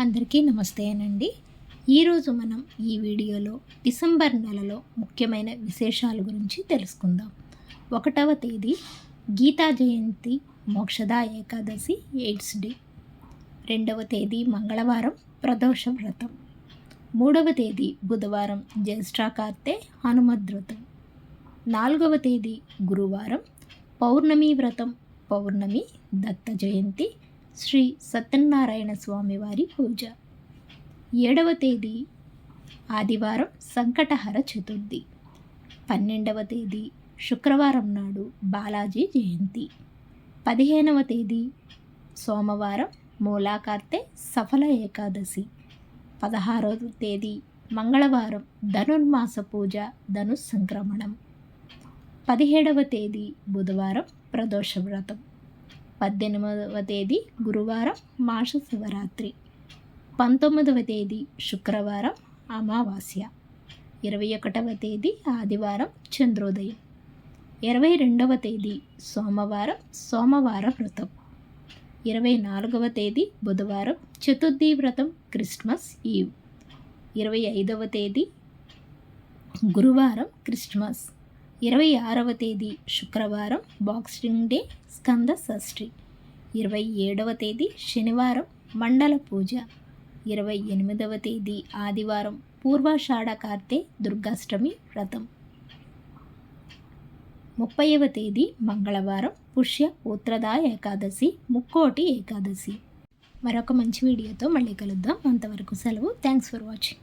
అందరికీ నమస్తే అనండి. ఈరోజు మనం ఈ వీడియోలో డిసెంబర్ నెలలో ముఖ్యమైన విశేషాల గురించి తెలుసుకుందాం. 1వ తేదీ గీతా జయంతి మోక్షద ఏకాదశి ఎయిడ్స్ డే. 2వ తేదీ మంగళవారం ప్రదోష వ్రతం. 3వ తేదీ బుధవారం జ్యేష్ఠాకార్తె హనుమద్వ్రతం. 4వ తేదీ గురువారం పౌర్ణమి వ్రతం పౌర్ణమి దత్త జయంతి శ్రీ సత్యనారాయణ స్వామి వారి పూజ. 7వ తేదీ ఆదివారం సంకటహర చతుర్థి. 12వ తేదీ శుక్రవారం నాడు బాలాజీ జయంతి. 15వ తేదీ సోమవారం మూలాకార్తె సఫల ఏకాదశి. 16వ తేదీ మంగళవారం ధనుర్మాస పూజ ధను సంక్రమణం. 17వ తేదీ బుధవారం ప్రదోష వ్రతం. 18వ తేదీ గురువారం మాస శివరాత్రి. 19వ తేదీ శుక్రవారం అమావాస్య. 21వ తేదీ ఆదివారం చంద్రోదయం. 22వ తేదీ సోమవారం సోమవార వ్రతం. 24వ తేదీ బుధవారం చతుర్థి వ్రతం క్రిస్మస్ ఈవ్. 25వ తేదీ గురువారం క్రిస్మస్. 26వ తేదీ శుక్రవారం బాక్సింగ్ డే స్కంద షష్ఠి. 27వ తేదీ శనివారం మండల పూజ. 28వ తేదీ ఆదివారం పూర్వాషాఢ కార్తె దుర్గాష్టమి వ్రతం. 30వ తేదీ మంగళవారం పుష్య ఉత్తరద ఏకాదశి ముక్కోటి ఏకాదశి. మరొక మంచి వీడియోతో మళ్ళీ కలుద్దాం. అంతవరకు సెలవు. Thanks for watching.